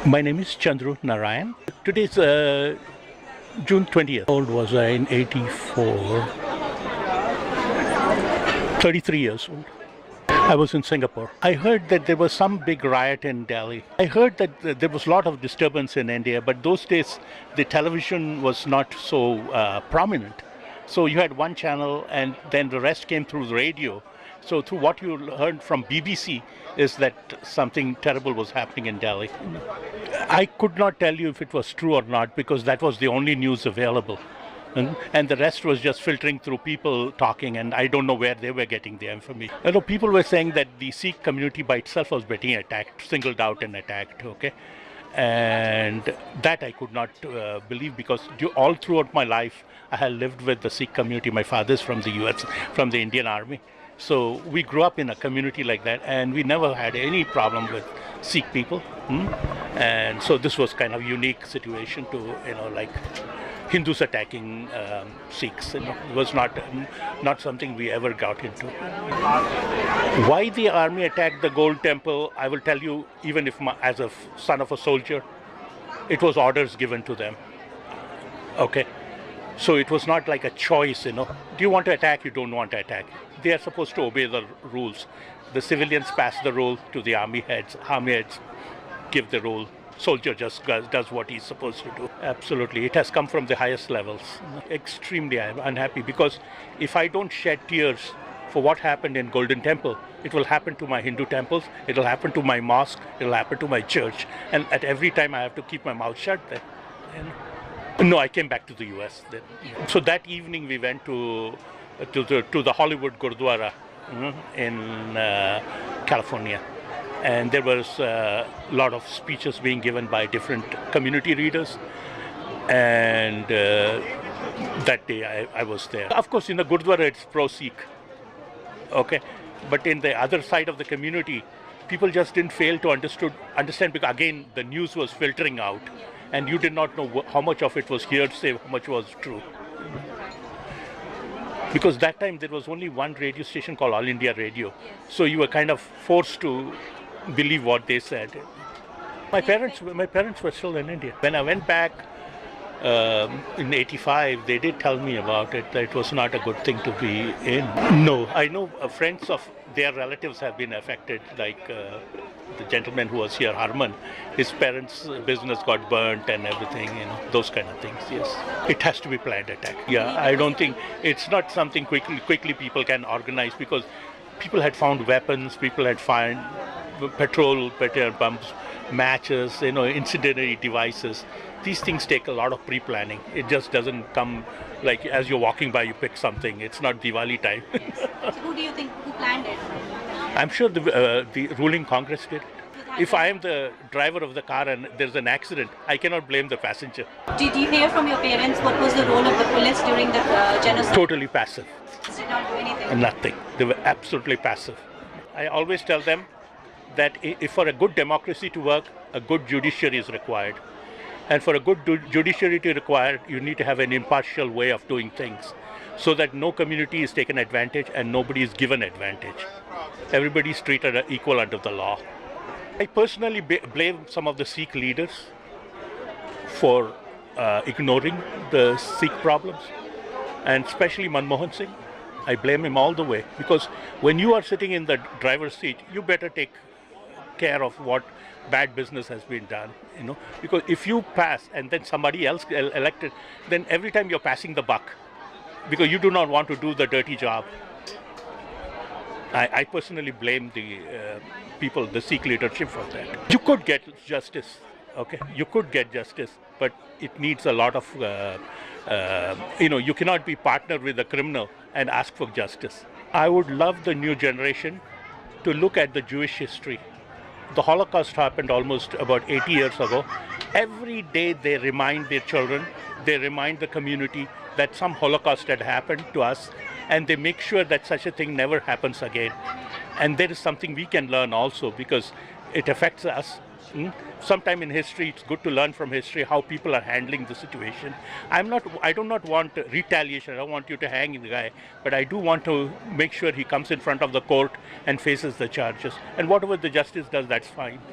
My name is Chandru Narayan. Today's June 20th. How old was I in 84? 33 years old. I was in Singapore. I heard that there was some big riot in Delhi. I heard that there was a lot of disturbance in India, but those days the television was not so prominent. So you had one channel and then the rest came through the radio. So through what you heard from BBC is that something terrible was happening in Delhi. I could not tell you if it was true or not because that was the only news available. And the rest was just filtering through people talking, and I don't know where they were getting the information. You know, people were saying that the Sikh community by itself was getting attacked, singled out and attacked, okay? And that I could not believe because all throughout my life, I had lived with the Sikh community. My father's from the US, from the Indian Army. So we grew up in a community like that, and we never had any problem with Sikh people. And so this was kind of unique situation to, like Hindus attacking Sikhs. It was not something we ever got into. Why the army attacked the Gold Temple, I will tell you, even if as a son of a soldier, it was orders given to them. Okay. So it was not like a choice, Do you want to attack? You don't want to attack. They are supposed to obey the rules. The civilians pass the rule to the army heads. Army heads give the rule. Soldier just does what he's supposed to do. Absolutely. It has come from the highest levels. Extremely unhappy because if I don't shed tears for what happened in Golden Temple, it will happen to my Hindu temples, it will happen to my mosque, it will happen to my church. And at every time I have to keep my mouth shut then. No, I came back to the US then. So that evening we went to the Hollywood Gurdwara in California. And there was a lot of speeches being given by different community leaders. And that day I was there. Of course, in the Gurdwara it's pro-Sikh. Okay. But in the other side of the community, people just didn't fail to understand because again, the news was filtering out. And you did not know how much of it was hearsay, how much was true. Because that time there was only one radio station called All India Radio. So you were kind of forced to believe what they said. My parents were still in India. When I went back in 85, they did tell me about it, that it was not a good thing to be in. No, I know friends of their relatives have been affected, like the gentleman who was here, Harman. His parents' business got burnt and everything, those kind of things, yes. It has to be planned attack. Yeah, I don't think, it's not something quickly people can organize because people had found weapons, people had found petrol pumps, matches, incendiary devices. These things take a lot of pre-planning. It just doesn't come like as you're walking by, you pick something. It's not Diwali time. So who do you think who planned it? I'm sure the ruling Congress did. If I am the driver of the car and there's an accident, I cannot blame the passenger. Did you hear from your parents what was the role of the police during the genocide? Totally passive. Did not do anything? Nothing. They were absolutely passive. I always tell them that if for a good democracy to work, a good judiciary is required. And for a good judiciary to require, you need to have an impartial way of doing things so that no community is taken advantage and nobody is given advantage. Everybody is treated equal under the law. I personally blame some of the Sikh leaders for ignoring the Sikh problems, and especially Manmohan Singh. I blame him all the way because when you are sitting in the driver's seat, you better take care of what bad business has been done, because if you pass and then somebody else elected, then every time you're passing the buck because you do not want to do the dirty job. I personally blame the people, the Sikh leadership for that. You could get justice, okay? You could get justice, but it needs a lot of, you cannot be partnered with a criminal and ask for justice. I would love the new generation to look at the Jewish history. The Holocaust happened almost about 80 years ago. Every day they remind their children, they remind the community that some Holocaust had happened to us, and they make sure that such a thing never happens again. And there is something we can learn also because it affects us. Sometime in history, it's good to learn from history how people are handling the situation. I do not want retaliation. I don't want you to hang the guy, but I do want to make sure he comes in front of the court and faces the charges. And whatever the justice does, that's fine.